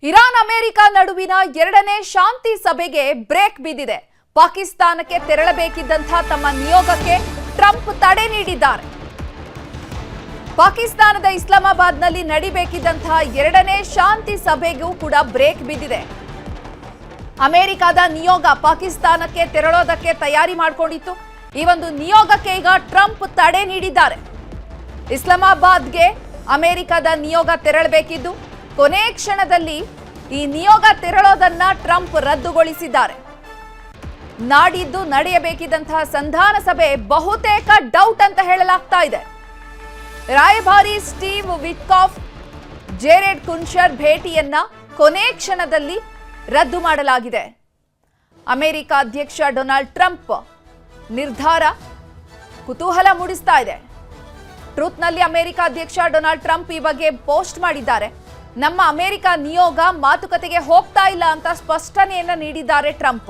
Iran America ನಡುವಿನ ಎರಡನೇ ಶಾಂತಿ ಸಭೆಗೆ ಬ್ರೇಕ್ ಬಿದ್ದಿದೆ. ಪಾಕಿಸ್ತಾನಕ್ಕೆ ತೆರಳಬೇಕಿದ್ದಂತಹ ತಮ್ಮ ನಿಯೋಗಕ್ಕೆ ಟ್ರಂಪ್ ತಡೆ ನೀಡಿದ್ದಾರೆ. ಪಾಕಿಸ್ತಾನದ ಇಸ್ಲಾಮಾಬಾದ್ನಲ್ಲಿ ನಡಿಬೇಕಿದ್ದಂತಹ ಎರಡನೇ ಶಾಂತಿ ಸಭೆಗೂ ಕೂಡ ಬ್ರೇಕ್ ಬಿದ್ದಿದೆ. ಅಮೆರಿಕದ ನಿಯೋಗ ಪಾಕಿಸ್ತಾನಕ್ಕೆ ತೆರಳೋದಕ್ಕೆ ತಯಾರಿ ಮಾಡಿಕೊಂಡಿತ್ತು. ಈ ಒಂದು ನಿಯೋಗಕ್ಕೆ ಈಗ ಟ್ರಂಪ್ ತಡೆ ನೀಡಿದ್ದಾರೆ. ಇಸ್ಲಾಮಾಬಾದ್ಗೆ ಅಮೆರಿಕದ ನಿಯೋಗ ತೆರಳಬೇಕಿದ್ದು ಕೊನೆ ಕ್ಷಣದಲ್ಲಿ ಈ ನಿಯೋಗ ತೆರಳೋದನ್ನ ಟ್ರಂಪ್ ರದ್ದುಗೊಳಿಸಿದ್ದಾರೆ. ನಾಡಿದ್ದು ನಡೆಯಬೇಕಿದ್ದಂತಹ ಸಂಧಾನ ಸಭೆ ಬಹುತೇಕ ಡೌಟ್ ಅಂತ ಹೇಳಲಾಗ್ತಾ ಇದೆ. ರಾಯಭಾರಿ ಸ್ಟೀವ್ ವಿಟ್ಕಾಫ್ ಜೇರೆಡ್ ಕುನ್ಶರ್ ಭೇಟಿಯನ್ನ ಕೊನೆ ಕ್ಷಣದಲ್ಲಿ ರದ್ದು ಮಾಡಲಾಗಿದೆ. ಅಮೆರಿಕ ಅಧ್ಯಕ್ಷ ಡೊನಾಲ್ಡ್ ಟ್ರಂಪ್ ನಿರ್ಧಾರ ಕುತೂಹಲ ಮೂಡಿಸ್ತಾ ಇದೆ. ಟ್ರೂತ್ನಲ್ಲಿ ಅಮೆರಿಕ ಅಧ್ಯಕ್ಷ ಡೊನಾಲ್ಡ್ ಟ್ರಂಪ್ ಈ ಬಗ್ಗೆ ಪೋಸ್ಟ್ ಮಾಡಿದ್ದಾರೆ. ನಮ್ಮ ಅಮೆರಿಕ ನಿಯೋಗ ಮಾತುಕತೆಗೆ ಹೋಗ್ತಾ ಇಲ್ಲ ಅಂತ ಸ್ಪಷ್ಟನೆಯನ್ನ ನೀಡಿದ್ದಾರೆ ಟ್ರಂಪ್.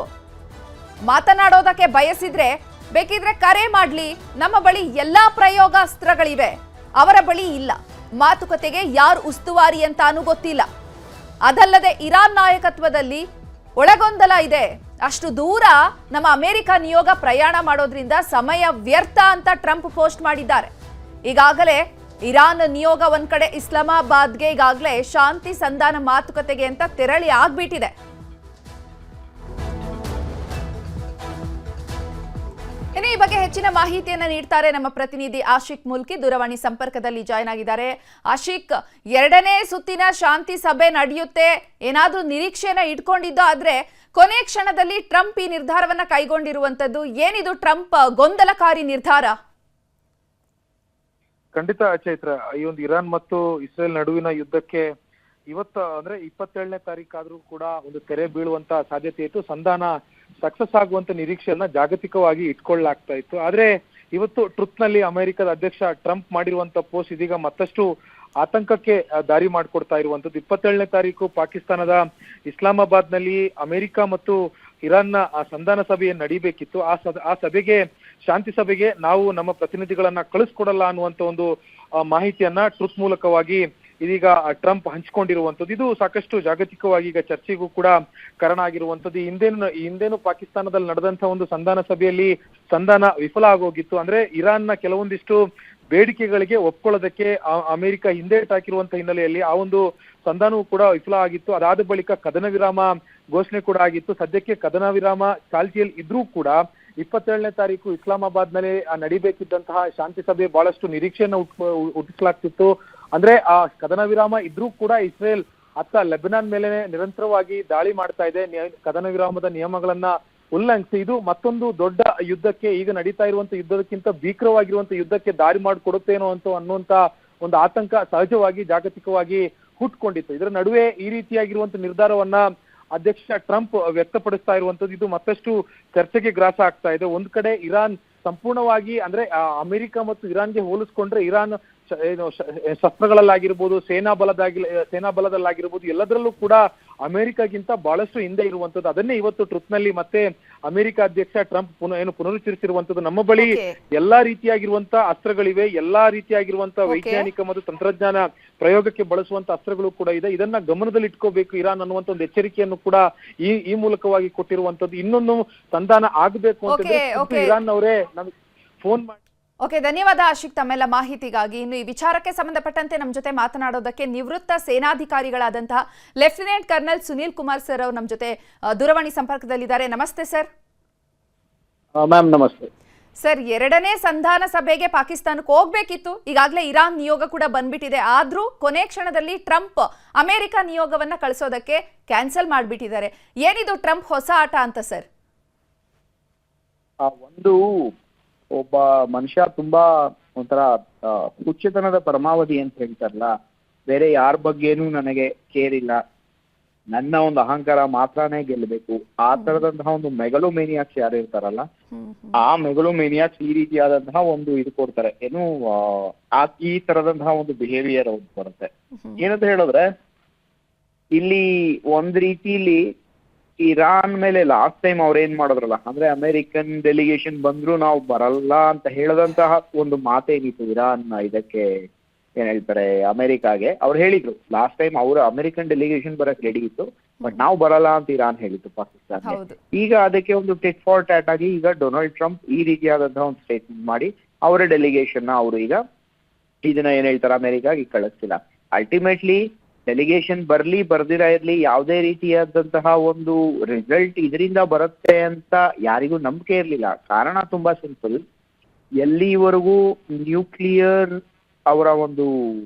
ಮಾತನಾಡೋದಕ್ಕೆ ಬಯಸಿದ್ರೆ ಬೇಕಿದ್ರೆ ಕರೆ ಮಾಡ್ಲಿ, ನಮ್ಮ ಬಳಿ ಎಲ್ಲಾ ಪ್ರಯೋಗಾಸ್ತ್ರಗಳಿವೆ, ಅವರ ಬಳಿ ಇಲ್ಲ. ಮಾತುಕತೆಗೆ ಯಾರು ಉಸ್ತುವಾರಿ ಅಂತಾನೂ ಗೊತ್ತಿಲ್ಲ. ಅದಲ್ಲದೆ ಇರಾನ್ ನಾಯಕತ್ವದಲ್ಲಿ ಒಳಗೊಂದಲ ಇದೆ. ಅಷ್ಟು ದೂರ ನಮ್ಮ ಅಮೆರಿಕ ನಿಯೋಗ ಪ್ರಯಾಣ ಮಾಡೋದ್ರಿಂದ ಸಮಯ ವ್ಯರ್ಥ ಅಂತ ಟ್ರಂಪ್ ಪೋಸ್ಟ್ ಮಾಡಿದ್ದಾರೆ. ಈಗಾಗಲೇ ಇರಾನ್ ನಿಯೋಗ ಒಂದ್ ಕಡೆ ಇಸ್ಲಾಮಾಬಾದ್ಗೆ ಈಗಾಗಲೇ ಶಾಂತಿ ಸಂಧಾನ ಮಾತುಕತೆಗೆ ಅಂತ ತೆರಳಿ ಆಗ್ಬಿಟ್ಟಿದೆ. ಇನ್ನು ಈ ಬಗ್ಗೆ ಹೆಚ್ಚಿನ ಮಾಹಿತಿಯನ್ನ ನೀಡ್ತಾರೆ ನಮ್ಮ ಪ್ರತಿನಿಧಿ ಆಶಿಕ್ ಮುಲ್ಕಿ, ದೂರವಾಣಿ ಸಂಪರ್ಕದಲ್ಲಿ ಜಾಯ್ನ್ ಆಗಿದ್ದಾರೆ. ಆಶಿಕ್, ಎರಡನೇ ಸುತ್ತಿನ ಶಾಂತಿ ಸಭೆ ನಡೆಯುತ್ತೆ ಏನಾದ್ರೂ ನಿರೀಕ್ಷೆನ ಇಟ್ಕೊಂಡಿದ್ದು, ಆದ್ರೆ ಕೊನೆ ಕ್ಷಣದಲ್ಲಿ ಟ್ರಂಪ್ ಈ ನಿರ್ಧಾರವನ್ನ ಕೈಗೊಂಡಿರುವಂತದ್ದು ಏನಿದು ಟ್ರಂಪ್ ಗೊಂದಲಕಾರಿ ನಿರ್ಧಾರ? ಖಂಡಿತ ಚೈತ್ರ, ಈ ಒಂದು ಇರಾನ್ ಮತ್ತು ಇಸ್ರೇಲ್ ನಡುವಿನ ಯುದ್ಧಕ್ಕೆ ಇವತ್ತು ಅಂದ್ರೆ 27ನೇ ತಾರೀಕಾದ್ರೂ ಕೂಡ ಒಂದು ತೆರೆ ಬೀಳುವಂತ ಸಾಧ್ಯತೆ ಇತ್ತು. ಸಂಧಾನ ಸಕ್ಸಸ್ ಆಗುವಂತ ನಿರೀಕ್ಷೆಯನ್ನ ಜಾಗತಿಕವಾಗಿ ಇಟ್ಕೊಳ್ಳಲಾಗ್ತಾ ಇತ್ತು. ಆದ್ರೆ ಇವತ್ತು ಟ್ರುತ್ ನಲ್ಲಿ ಅಮೆರಿಕದ ಅಧ್ಯಕ್ಷ ಟ್ರಂಪ್ ಮಾಡಿರುವಂತ ಪೋಸ್ಟ್ ಇದೀಗ ಮತ್ತಷ್ಟು ಆತಂಕಕ್ಕೆ ದಾರಿ ಮಾಡಿಕೊಡ್ತಾ ಇರುವಂತದ್ದು. 27ನೇ ತಾರೀಕು ಪಾಕಿಸ್ತಾನದ ಇಸ್ಲಾಮಾಬಾದ್ ನಲ್ಲಿ ಅಮೆರಿಕ ಮತ್ತು ಇರಾನ್ನ ಸಂಧಾನ ಸಭೆ ನಡೀಬೇಕಿತ್ತು. ಆ ಸಭೆಗೆ, ಶಾಂತಿ ಸಭೆಗೆ ನಾವು ನಮ್ಮ ಪ್ರತಿನಿಧಿಗಳನ್ನ ಕಳಿಸ್ಕೊಡಲ್ಲ ಅನ್ನುವಂತ ಒಂದು ಮಾಹಿತಿಯನ್ನ ಟ್ರುತ್ ಮೂಲಕವಾಗಿ ಇದೀಗ ಟ್ರಂಪ್ ಹಂಚಿಕೊಂಡಿರುವಂತದ್ದು. ಇದು ಸಾಕಷ್ಟು ಜಾಗತಿಕವಾಗಿ ಈಗ ಚರ್ಚೆಗೂ ಕೂಡ ಕಾರಣ ಆಗಿರುವಂತದ್ದು. ಹಿಂದೇನು ಪಾಕಿಸ್ತಾನದಲ್ಲಿ ನಡೆದಂತ ಒಂದು ಸಂಧಾನ ಸಭೆಯಲ್ಲಿ ಸಂಧಾನ ವಿಫಲ ಆಗೋಗಿತ್ತು. ಅಂದ್ರೆ ಇರಾನ್ನ ಕೆಲವೊಂದಿಷ್ಟು ಬೇಡಿಕೆಗಳಿಗೆ ಒಪ್ಕೊಳ್ಳೋದಕ್ಕೆ ಅಮೆರಿಕ ಹಿಂದೇಟ್ ಹಾಕಿರುವಂತ ಹಿನ್ನೆಲೆಯಲ್ಲಿ ಆ ಒಂದು ಸಂಧಾನವೂ ಕೂಡ ವಿಫಲ ಆಗಿತ್ತು. ಅದಾದ ಬಳಿಕ ಕದನ ವಿರಾಮ ಘೋಷಣೆ ಕೂಡ ಆಗಿತ್ತು. ಸದ್ಯಕ್ಕೆ ಕದನ ವಿರಾಮ ಚಾಲ್ತಿಯಲ್ಲಿ ಇದ್ರೂ ಕೂಡ 27ನೇ ತಾರೀಕು ಇಸ್ಲಾಮಾಬಾದ್ ನಲ್ಲಿ ನಡಿಬೇಕಿದ್ದಂತಹ ಶಾಂತಿ ಸಭೆ ಬಹಳಷ್ಟು ನಿರೀಕ್ಷೆಯನ್ನು ಹುಟ್ಟಿಸಲಾಗ್ತಿತ್ತು. ಅಂದ್ರೆ ಆ ಕದನ ವಿರಾಮ ಇದ್ರೂ ಕೂಡ ಇಸ್ರೇಲ್ ಅತ್ತ ಲೆಬನಾನ್ ಮೇಲೆ ನಿರಂತರವಾಗಿ ದಾಳಿ ಮಾಡ್ತಾ ಇದೆ. ಕದನ ವಿರಾಮದ ನಿಯಮಗಳನ್ನ ಉಲ್ಲಂಘಿಸಿ ಇದು ಮತ್ತೊಂದು ದೊಡ್ಡ ಯುದ್ಧಕ್ಕೆ, ಈಗ ನಡೀತಾ ಇರುವಂತ ಯುದ್ಧಕ್ಕಿಂತ ಭೀಕರವಾಗಿರುವಂತ ಯುದ್ಧಕ್ಕೆ ದಾರಿ ಮಾಡಿಕೊಡುತ್ತೇನೋ ಅನ್ನುವಂತ ಒಂದು ಆತಂಕ ಸಹಜವಾಗಿ ಜಾಗತಿಕವಾಗಿ ಹುಟ್ಕೊಂಡಿತ್ತು. ಇದರ ನಡುವೆ ಈ ರೀತಿಯಾಗಿರುವಂತ ನಿರ್ಧಾರವನ್ನ ಅಧ್ಯಕ್ಷ ಟ್ರಂಪ್ ವ್ಯಕ್ತಪಡಿಸ್ತಾ ಇರುವಂತದ್ದು ಇದು ಮತ್ತಷ್ಟು ಚರ್ಚೆಗೆ ಗ್ರಾಸ ಆಗ್ತಾ ಇದೆ. ಒಂದ್ ಕಡೆ ಇರಾನ್ ಸಂಪೂರ್ಣವಾಗಿ ಅಂದ್ರೆ ಅಮೆರಿಕ ಮತ್ತು ಇರಾನ್ಗೆ ಹೋಲಿಸ್ಕೊಂಡ್ರೆ ಇರಾನ್ ಶಸ್ತ್ರಗಳಲ್ಲಾಗಿರ್ಬೋದು, ಸೇನಾ ಬಲದಲ್ಲಾಗಿರ್ಬೋದು, ಎಲ್ಲದರಲ್ಲೂ ಕೂಡ ಅಮೆರಿಕಗಿಂತ ಬಹಳಷ್ಟು ಹಿಂದೆ ಇರುವಂತದ್ದು. ಅದನ್ನೇ ಇವತ್ತು ಟ್ರುತ್ ನಲ್ಲಿ ಮತ್ತೆ ಅಮೆರಿಕ ಅಧ್ಯಕ್ಷ ಟ್ರಂಪ್ ಪುನರುಚ್ಚರಿಸಿರುವಂತದ್ದು. ನಮ್ಮ ಬಳಿ ಎಲ್ಲಾ ರೀತಿಯಾಗಿರುವಂತ ಅಸ್ತ್ರಗಳಿವೆ, ಎಲ್ಲಾ ರೀತಿಯಾಗಿರುವಂತ ವೈಜ್ಞಾನಿಕ ಮತ್ತು ತಂತ್ರಜ್ಞಾನ ಪ್ರಯೋಗಕ್ಕೆ ಬಳಸುವಂತ ಅಸ್ತ್ರಗಳು ಕೂಡ ಇದೆ. ಇದನ್ನ ಗಮನದಲ್ಲಿ ಇಟ್ಕೋಬೇಕು ಇರಾನ್ ಅನ್ನುವಂತ ಒಂದು ಎಚ್ಚರಿಕೆಯನ್ನು ಕೂಡ ಈ ಮೂಲಕವಾಗಿ ಕೊಟ್ಟಿರುವಂತದ್ದು. ಇನ್ನೊಂದು ಸಂಧಾನ ಆಗ್ಬೇಕು ಅಂತಂದ್ರೆ ಇರಾನ್ ಅವರೇ ನಮ್ಗೆ ಫೋನ್ ಮಾಡಿ. ಓಕೆ, ಧನ್ಯವಾದ ಆಶಿಕ್ ತಮ್ಮೆಲ್ಲ ಮಾಹಿತಿಗಾಗಿ. ಇನ್ನು ಈ ವಿಚಾರಕ್ಕೆ ಸಂಬಂಧಪಟ್ಟಂತೆ ನಮ್ಮ ಜೊತೆ ಮಾತನಾಡೋದಕ್ಕೆ ನಿವೃತ್ತ ಸೇನಾಧಿಕಾರಿಗಳಾದಂತಹ lieutenant colonel Sunil Kumar sir ಅವರು ನಮ್ಮ ಜೊತೆ ದೂರವಾಣಿ ಸಂಪರ್ಕದಲ್ಲಿದ್ದಾರೆ. ನಮಸ್ತೆ ಸರ್. ಮ್ಯಾಮ್ ನಮಸ್ತೆ ಸರ್, ಎರಡನೇ ಸಂಧಾನ ಸಭೆಗೆ ಪಾಕಿಸ್ತಾನಕ್ಕೆ ಹೋಗ್ಬೇಕಿತ್ತು. ಈಗಾಗಲೇ ಇರಾನ್ ನಿಯೋಗ ಕೂಡ ಬಂದ್ಬಿಟ್ಟಿದೆ. ಆದ್ರೂ ಕೊನೆ ಕ್ಷಣದಲ್ಲಿ ಟ್ರಂಪ್ ಅಮೆರಿಕ ನಿಯೋಗವನ್ನ ಕಳಿಸೋದಕ್ಕೆ ಕ್ಯಾನ್ಸಲ್ ಮಾಡ್ಬಿಟ್ಟಿದ್ದಾರೆ. ಏನಿದು ಟ್ರಂಪ್ ಹೊಸ ಆಟ ಅಂತ ಸರ್? ಒಂದು ಒಬ್ಬ ಮನುಷ್ಯ ತುಂಬಾ ಒಂಥರ ಹುಚ್ಚತನದ ಪರಮಾವಧಿ ಅಂತ ಹೇಳ್ತಾರಲ್ಲ, ಬೇರೆ ಯಾರ ಬಗ್ಗೆನೂ ನನಗೆ ಕೇರ್ ಇಲ್ಲ, ನನ್ನ ಒಂದು ಅಹಂಕಾರ ಮಾತ್ರನೇ ಗೆಲ್ಲಬೇಕು, ಆ ತರದಂತಹ ಒಂದು ಮೆಗಲೋಮೇನಿಯಾಕ್ಸ್ ಯಾರು ಇರ್ತಾರಲ್ಲ, ಆ ಮೆಗಲೋಮೇನಿಯಾಕ್ಸ್ ಈ ರೀತಿಯಾದಂತಹ ಒಂದು ಇದು ಕೊಡ್ತಾರೆ. ಏನು ಈ ತರದಂತಹ ಒಂದು ಬಿಹೇವಿಯರ್ ಅವ್ರು ಬರುತ್ತೆ. ಏನಂತ ಹೇಳಿದ್ರೆ ಇಲ್ಲಿ ಒಂದ್ ರೀತಿಲಿ ಇರಾನ್ ಮೇಲೆ ಲಾಸ್ಟ್ ಟೈಮ್ ಅವ್ರ ಏನ್ ಮಾಡಿದ್ರಲ್ಲ, ಅಂದ್ರೆ ಅಮೆರಿಕನ್ ಡೆಲಿಗೇಷನ್ ಬಂದ್ರು ನಾವು ಬರಲ್ಲ ಅಂತ ಹೇಳದಂತಹ ಒಂದು ಮಾತೇನಿತ್ತು ಇರಾನ್ ಇದಕ್ಕೆ ಏನ್ ಹೇಳ್ತಾರೆ ಅಮೆರಿಕಾಗೆ. ಅವ್ರು ಹೇಳಿದ್ರು ಲಾಸ್ಟ್ ಟೈಮ್ ಅವ್ರ ಅಮೆರಿಕನ್ ಡೆಲಿಗೇಷನ್ ಬರಕ್ ರೆಡಿ ಇತ್ತು, ಬಟ್ ನಾವು ಬರಲ್ಲ ಅಂತ ಇರಾನ್ ಹೇಳಿತ್ತು ಪಾಕಿಸ್ತಾನ. ಹೌದು. ಈಗ ಅದಕ್ಕೆ ಒಂದು ಟಿಟ್ ಫಾರ್ ಟ್ಯಾಟ್ ಆಗಿ ಈಗ ಡೊನಾಲ್ಡ್ ಟ್ರಂಪ್ ಈ ರೀತಿಯಾದಂತಹ ಒಂದು ಸ್ಟೇಟ್ಮೆಂಟ್ ಮಾಡಿ ಅವರ ಡೆಲಿಗೇಷನ್ ಅವರು ಈಗ ಇದನ್ನ ಏನ್ ಹೇಳ್ತಾರೆ ಅಮೆರಿಕಾಗೆ ಕಳಿಸ್ತಿಲ್ಲ. ಅಲ್ಟಿಮೇಟ್ಲಿ ಡೆಲಿಗೇಷನ್ ಬರ್ದಿರಾ ಇರ್ಲಿ, ಯಾವುದೇ ರೀತಿಯಾದಂತಹ ಒಂದು ರಿಸಲ್ಟ್ ಇದರಿಂದ ಬರುತ್ತೆ ಅಂತ ಯಾರಿಗೂ ನಂಬಿಕೆ ಇರ್ಲಿಲ್ಲ. ಕಾರಣ ತುಂಬಾ ಸಿಂಪಲ್, ಎಲ್ಲಿವರೆಗೂ ನ್ಯೂಕ್ಲಿಯರ್ ಅವರ ಒಂದು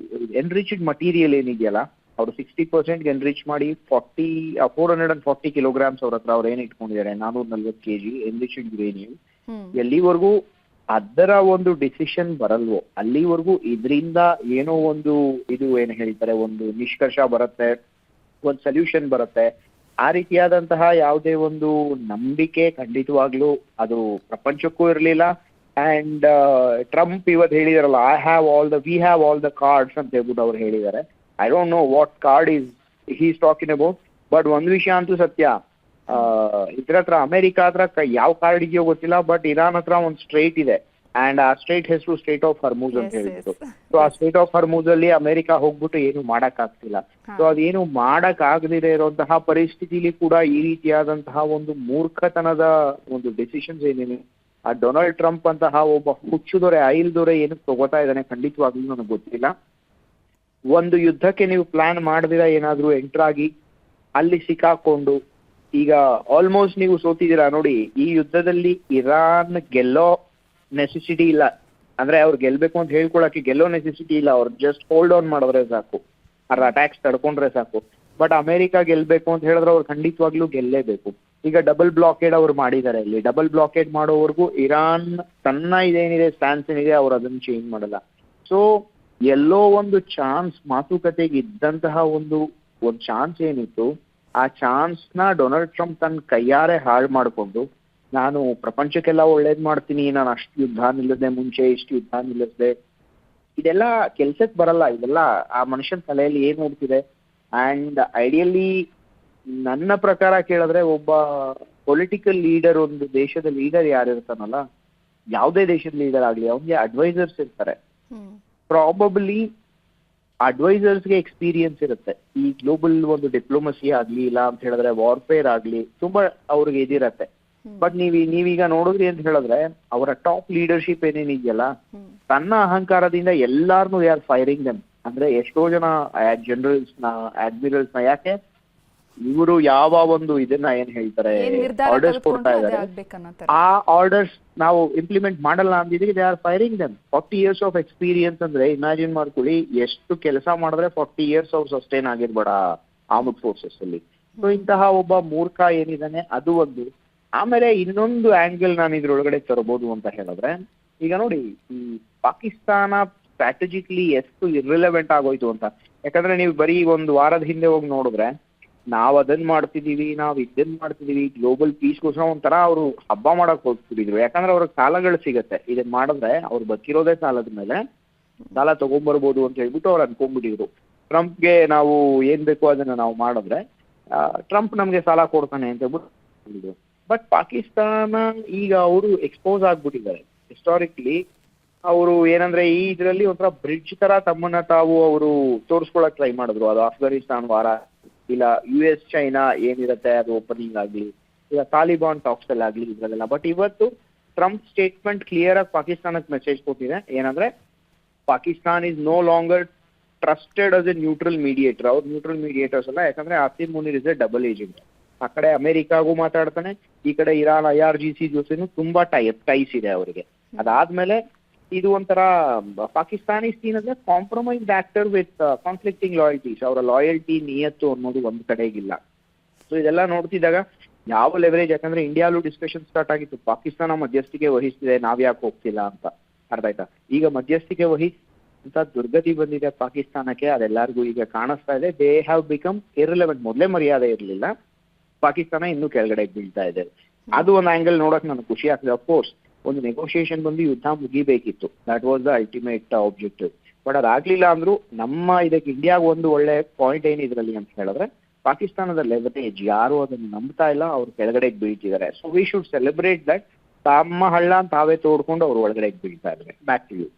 ಎನ್ರಿಚ್ಡ್ ಮಟೀರಿಯಲ್ ಏನಿದೆಯಲ್ಲ, ಅವರು 60% ಎನ್ರಿಚ್ ಮಾಡಿ 440 ಕಿಲೋಗ್ರಾಮ್ಸ್ ಅವ್ರ ಹತ್ರ ಅವ್ರು ಏನ್ ಇಟ್ಕೊಂಡಿದ್ದಾರೆ 440 kg ಎನ್ರಿಚ್ಡ್ ಯುರೇನಿಯಂ, ಎಲ್ಲಿವರೆಗೂ ಅದರ ಒಂದು ಡಿಸಿಷನ್ ಬರಲ್ವೋ ಅಲ್ಲಿವರೆಗೂ ಇದರಿಂದ ಏನೋ ಒಂದು ಇದು ಏನ್ ಹೇಳ್ತಾರೆ ಒಂದು ನಿಷ್ಕರ್ಷ ಬರುತ್ತೆ, ಒಂದು ಸೊಲ್ಯೂಷನ್ ಬರುತ್ತೆ. ಆ ರೀತಿಯಾದಂತಹ ಯಾವುದೇ ಒಂದು ನಂಬಿಕೆ ಖಂಡಿತವಾಗ್ಲೂ ಅದು ಪ್ರಪಂಚಕ್ಕೂ ಇರಲಿಲ್ಲ. ಅಂಡ್ ಟ್ರಂಪ್ ಇವತ್ತು ಹೇಳಿದಾರಲ್ಲ, we have all the cards ಅಂತ ಹೇಳ್ಬಿಟ್ಟು ಅವ್ರು ಹೇಳಿದ್ದಾರೆ. I don't know what card is talking about, but ಒಂದು ವಿಷಯ ಅಂತೂ ಸತ್ಯ, ಇದ್ರ ಹತ್ರ ಅಮೆರಿಕಾ ಹತ್ರ ಯಾವ ಕಾರ್ಡ್ ಇದೆಯೋ ಗೊತ್ತಿಲ್ಲ, ಬಟ್ ಇರಾನ್ ಹತ್ರ ಒಂದು ಸ್ಟ್ರೈಟ್ ಇದೆ, ಅಂಡ್ ಆ ಸ್ಟ್ರೈಟ್ ಹೆಸರು ಸ್ಟೇಟ್ ಆಫ್ ಹರ್ಮೂಜ್ ಅಂತ ಹೇಳಿದ್ರು. ಸೊ ಆ ಸ್ಟೇಟ್ ಆಫ್ ಹರ್ಮೂಜ್ ಅಲ್ಲಿ ಅಮೆರಿಕಾ ಹೋಗ್ಬಿಟ್ಟು ಏನು ಮಾಡಕ್ ಆಗ್ತಿಲ್ಲ. ಸೊ ಅದೇನು ಮಾಡಕ್ ಆಗದಿದೆ ಇರುವಂತಹ ಪರಿಸ್ಥಿತಿಲಿ ಕೂಡ ಈ ರೀತಿಯಾದಂತಹ ಒಂದು ಮೂರ್ಖತನದ ಒಂದು ಡಿಸಿಷನ್ಸ್ ಏನೇನು ಆ ಡೊನಾಲ್ಡ್ ಟ್ರಂಪ್ ಅಂತಹ ಒಬ್ಬ ಹುಚ್ಚುದೊರೆ ಐಲ್ದೊರೆ ಏನಕ್ಕೆ ತಗೋತಾ ಇದ್ದಾನೆ ಖಂಡಿತವಾಗ್ಲೂ ನನಗೆ ಗೊತ್ತಿಲ್ಲ. ಒಂದು ಯುದ್ಧಕ್ಕೆ ನೀವು ಪ್ಲಾನ್ ಮಾಡಿದಿರ ಏನಾದ್ರೂ ಎಂಟರ್ ಆಗಿ ಅಲ್ಲಿ ಸಿಕ್ಕಾಕೊಂಡು ಈಗ ಆಲ್ಮೋಸ್ಟ್ ನೀವು ಸೋತಿದ್ದೀರಾ ನೋಡಿ. ಈ ಯುದ್ಧದಲ್ಲಿ ಇರಾನ್ ಗೆಲ್ಲೋ ನೆಸೆಸಿಟಿ ಇಲ್ಲ, ಅಂದ್ರೆ ಅವ್ರು ಗೆಲ್ಬೇಕು ಅಂತ ಹೇಳ್ಕೊಳಕ್ಕೆ ಗೆಲ್ಲೋ ನೆಸೆಸಿಟಿ ಇಲ್ಲ. ಅವ್ರು ಜಸ್ಟ್ ಹೋಲ್ಡ್ ಆನ್ ಮಾಡಿದ್ರೆ ಸಾಕು, ಅವ್ರ ಅಟ್ಯಾಕ್ಸ್ ತಡ್ಕೊಂಡ್ರೆ ಸಾಕು. ಬಟ್ ಅಮೆರಿಕ ಗೆಲ್ಬೇಕು ಅಂತ ಹೇಳಿದ್ರೆ ಅವ್ರು ಖಂಡಿತವಾಗ್ಲೂ ಗೆಲ್ಲೇಬೇಕು. ಈಗ ಡಬಲ್ ಬ್ಲಾಕೇಡ್ ಅವ್ರು ಮಾಡಿದ್ದಾರೆ. ಇಲ್ಲಿ ಡಬಲ್ ಬ್ಲಾಕೇಡ್ ಮಾಡೋವರೆಗೂ ಇರಾನ್ ತನ್ನ ಇದೇನಿದೆ ಸ್ಟ್ಯಾನ್ಸ್ ಏನಿದೆ ಅವ್ರು ಅದನ್ನ ಚೇಂಜ್ ಮಾಡಲ್ಲ. ಸೊ ಎಲ್ಲೋ ಒಂದು ಚಾನ್ಸ್ ಮಾತುಕತೆಗೆ ಇದ್ದಂತಹ ಒಂದು ಚಾನ್ಸ್ ಏನಿತ್ತು, ಆ ಚಾನ್ಸ್ ನ ಡೊನಾಲ್ಡ್ ಟ್ರಂಪ್ ತನ್ನ ಕೈಯಾರೆ ಹಾಳು ಮಾಡಿಕೊಂಡು ನಾನು ಪ್ರಪಂಚಕ್ಕೆಲ್ಲ ಒಳ್ಳೇದ್ ಮಾಡ್ತೀನಿ, ನಾನು ಅಷ್ಟು ಯುದ್ಧ ನಿಲ್ಲಿಸ್ದೆ, ಮುಂಚೆ ಇಷ್ಟು ಯುದ್ಧ ನಿಲ್ಲಿಸ್ದೆ, ಇದೆಲ್ಲ ಕೆಲ್ಸಕ್ಕೆ ಬರಲ್ಲ. ಇದೆಲ್ಲ ಆ ಮನುಷ್ಯನ ತಲೆಯಲ್ಲಿ ಏನ್ ಹೋಗ್ತಿದೆ. ಅಂಡ್ ಐಡಿಯಲಿ ನನ್ನ ಪ್ರಕಾರ ಕೇಳಿದ್ರೆ ಒಬ್ಬ ಪೊಲಿಟಿಕಲ್ ಲೀಡರ್, ಒಂದು ದೇಶದ ಲೀಡರ್ ಯಾರಿರ್ತಾನಲ್ಲ, ಯಾವುದೇ ದೇಶದ ಲೀಡರ್ ಆಗ್ಲಿ, ಅವ್ನಿಗೆ ಅಡ್ವೈಸರ್ಸ್ ಇರ್ತಾರೆ. ಪ್ರಾಬಬ್ಲಿ ಅಡ್ವೈಸರ್ಸ್ಗೆ ಎಕ್ಸ್ಪೀರಿಯನ್ಸ್ ಇರುತ್ತೆ. ಈ ಗ್ಲೋಬಲ್ ಒಂದು ಡಿಪ್ಲೊಮಸಿ ಆಗ್ಲಿ, ಇಲ್ಲ ಅಂತ ಹೇಳಿದ್ರೆ ವಾರ್ಫೇರ್ ಆಗ್ಲಿ, ತುಂಬಾ ಅವ್ರಿಗೆ ಇದಿರತ್ತೆ. ಬಟ್ ನೀವೀಗ ನೋಡಿದ್ರಿ ಅಂತ ಹೇಳಿದ್ರೆ ಅವರ ಟಾಪ್ ಲೀಡರ್ಶಿಪ್ ಏನೇನಿದೆಯಲ್ಲ, ತನ್ನ ಅಹಂಕಾರದಿಂದ ಎಲ್ಲಾರ್ನು ಯಾರು ಫೈರಿಂಗ್ ದಮ್, ಅಂದ್ರೆ ಎಷ್ಟೋ ಜನ ಜನರಲ್ಸ್ ನ ಅಡ್ಮಿರಲ್ಸ್ ನ, ಯಾಕೆ ಇವರು ಯಾವ ಒಂದು ಇದನ್ನ ಏನ್ ಹೇಳ್ತಾರೆ ಆರ್ಡರ್ಸ್ ಕೊಡ್ತಾ ಇದಾರೆ, ಆ ಆರ್ಡರ್ಸ್ ನಾವು ಇಂಪ್ಲಿಮೆಂಟ್ ಮಾಡಲ್ಲ ಅಂದಿದ್ರೆ they are firing dum. 40 years of experience ಅಂದ್ರೆ ಇಮ್ಯಾಜಿನ್ ಮಾಡ್ಕೊಳ್ಳಿ, ಎಷ್ಟು ಕೆಲಸ ಮಾಡಿದ್ರೆ 40 years ಅವ್ರು ಸಸ್ಟೈನ್ ಆಗಿರ್ಬೇಡ ಆರ್ಮ್ಡ್ ಫೋರ್ಸಸ್ ಅಲ್ಲಿ. ಸೊ ಇಂತಹ ಒಬ್ಬ ಮೂರ್ಖ ಏನಿದಾನೆ ಅದು ಒಂದು. ಆಮೇಲೆ ಇನ್ನೊಂದು ಆಂಗಲ್ ನಾನು ಇದ್ರೊಳಗಡೆ ತರಬಹುದು ಅಂತ ಹೇಳಿದ್ರೆ, ಈಗ ನೋಡಿ ಈ ಪಾಕಿಸ್ತಾನ ಸ್ಟ್ರಾಟಜಿಕಲಿ ಎಷ್ಟು ಇರ್ರಿಲೆವೆಂಟ್ ಆಗೋಯ್ತು ಅಂತ. ಯಾಕಂದ್ರೆ ನೀವು ಬರೀ ಒಂದು ವಾರದ ಹಿಂದೆ ಹೋಗಿ ನೋಡಿದ್ರೆ ನಾವ್ ಅದನ್ನ ಮಾಡ್ತಿದೀವಿ, ನಾವ್ ಇದನ್ನ ಮಾಡ್ತಿದೀವಿ, ಗ್ಲೋಬಲ್ ಪೀಸ್ಗೋಸ್ಕರ ಒಂಥರ ಅವರು ಹಬ್ಬ ಮಾಡಕ್ ಹೋಗ್ತಿದ್ರು. ಯಾಕಂದ್ರೆ ಅವ್ರಿಗೆ ಸಾಲಗಳು ಸಿಗತ್ತೆ, ಇದನ್ನ ಮಾಡಿದ್ರೆ ಅವ್ರು ಬದುಕಿರೋದೇ ಸಾಲದ ಮೇಲೆ, ಸಾಲ ತಗೊಂಡ್ಬರ್ಬೋದು ಅಂತ ಹೇಳ್ಬಿಟ್ಟು ಅವ್ರು ಅನ್ಕೊಂಡ್ಬಿಟ್ಟಿದ್ರು. ಟ್ರಂಪ್ಗೆ ನಾವು ಏನ್ ಬೇಕೋ ಅದನ್ನ ನಾವು ಮಾಡಿದ್ರೆ ಟ್ರಂಪ್ ನಮ್ಗೆ ಸಾಲ ಕೊಡ್ತಾನೆ ಅಂತ ಹೇಳ್ಬಿಟ್ಟು. ಬಟ್ ಪಾಕಿಸ್ತಾನ ಈಗ ಅವರು ಎಕ್ಸ್ಪೋಸ್ ಆಗ್ಬಿಟ್ಟಿದ್ದಾರೆ. ಹಿಸ್ಟಾರಿಕ್ಲಿ ಅವರು ಏನಂದ್ರೆ ಈ ಇದರಲ್ಲಿ ಒಂಥರ ಬ್ರಿಡ್ಜ್ ತರ ತಮ್ಮನ್ನ ತಾವು ಅವರು ತೋರಿಸ್ಕೊಳಕ್ ಟ್ರೈ ಮಾಡಿದ್ರು. ಅದು ಅಫ್ಘಾನಿಸ್ತಾನ್ ವಾರ, ಇಲ್ಲ US ಚೈನಾ ಏನಿರುತ್ತೆ ಅದು ಓಪನಿಂಗ್ ಆಗ್ಲಿ, ಇಲ್ಲ ತಾಲಿಬಾನ್ ಟಾಕ್ಸ್ ಅಲ್ಲಿ ಆಗ್ಲಿ, ಇದ್ರಲ್ಲೆಲ್ಲ. ಬಟ್ ಇವತ್ತು ಟ್ರಂಪ್ ಸ್ಟೇಟ್ಮೆಂಟ್ ಕ್ಲಿಯರ್ ಆಗಿ ಪಾಕಿಸ್ತಾನಕ್ಕೆ ಮೆಸೇಜ್ ಕೊಟ್ಟಿದೆ. ಏನಂದ್ರೆ Pakistan is no longer trusted as a neutral mediator. ಅವ್ರು ನ್ಯೂಟ್ರಲ್ ಮೀಡಿಯೇಟರ್ಸ್ ಅಲ್ಲ, ಯಾಕಂದ್ರೆ Asim Munir is a double agent. ಆ ಕಡೆ ಅಮೆರಿಕಾಗೂ ಮಾತಾಡ್ತಾನೆ, ಈ ಕಡೆ ಇರಾನ್ IRGC ಜೊತೆನೂ ತುಂಬಾ ಟೈಸ್ ಇದೆ ಅವರಿಗೆ. ಅದಾದ್ಮೇಲೆ ಇದು ಒಂಥರ ಪಾಕಿಸ್ತಾನಿ ಸೀನ್ ಅಂದ್ರೆ ಕಾಂಪ್ರಮೈಸ್ಡ್ ಆಕ್ಟರ್ ವಿತ್ ಕಾನ್ಫ್ಲಿಕ್ಟಿಂಗ್ ಲಾಯಲ್ಟೀಸ್. ಅವರ ಲಾಯಲ್ಟಿ ನಿಯತ್ತು ಅನ್ನೋದು ಒಂದ್ ಕಡೆಗಿಲ್ಲ. ಸೊ ಇದೆಲ್ಲ ನೋಡ್ತಿದ್ದಾಗ ಯಾವ ಲೆವರೇಜ್, ಯಾಕಂದ್ರೆ ಇಂಡಿಯಾಲೂ ಡಿಸ್ಕಷನ್ ಸ್ಟಾರ್ಟ್ ಆಗಿತ್ತು, ಪಾಕಿಸ್ತಾನ ಮಧ್ಯಸ್ಥಿಕೆ ವಹಿಸ್ತಿದೆ, ನಾವ್ ಯಾಕೆ ಹೋಗ್ತಿಲ್ಲ ಅಂತ. ಅರ್ಥ ಆಯ್ತಾ? ಈಗ ಮಧ್ಯಸ್ಥಿಕೆ ಅಂತ ದುರ್ಗತಿ ಬಂದಿದೆ ಪಾಕಿಸ್ತಾನಕ್ಕೆ, ಅದೆಲ್ಲರಿಗೂ ಈಗ ಕಾಣಿಸ್ತಾ ಇದೆ. They have become irrelevant. ಮೊದಲೇ ಮರ್ಯಾದೆ ಇರಲಿಲ್ಲ, ಪಾಕಿಸ್ತಾನ ಇನ್ನೂ ಕೆಳಗಡೆ ಬೀಳ್ತಾ ಇದೆ. ಅದು ಒಂದು ಆಂಗಲ್ ನೋಡಕ್ ನನಗೆ ಖುಷಿ ಆಗ್ತದೆ. ಅಫ್ಕೋರ್ಸ್ ಒಂದು ನೆಗೋಷಿಯೇಷನ್ ಬಂದು ಯುದ್ಧ ಮುಗಿಬೇಕಿತ್ತು, that was the ultimate objective. But ಅದಾಗ್ಲಿಲ್ಲ ಅಂದ್ರೂ ನಮ್ಮ ಇದಕ್ಕೆ ಇಂಡಿಯಾಗ ಒಂದು ಒಳ್ಳೆ ಪಾಯಿಂಟ್ ಏನಿದ್ರಲ್ಲಿ ಅಂತ ಹೇಳಿದ್ರೆ, ಪಾಕಿಸ್ತಾನದ ಲೆವರೇಜ್ ಯಾರು ಅದನ್ನು ನಂಬ್ತಾ ಇಲ್ಲ, ಅವ್ರು ಕೆಳಗಡೆಗೆ ಬೀಳ್ತಿದ್ದಾರೆ. So we should celebrate that. ತಮ್ಮ ಹಳ್ಳ ತಾವೇ ತೋಡ್ಕೊಂಡು ಅವ್ರು ಒಳಗಡೆಗೆ ಬೀಳ್ತಾ ಇದ್ದಾರೆ. Back to you.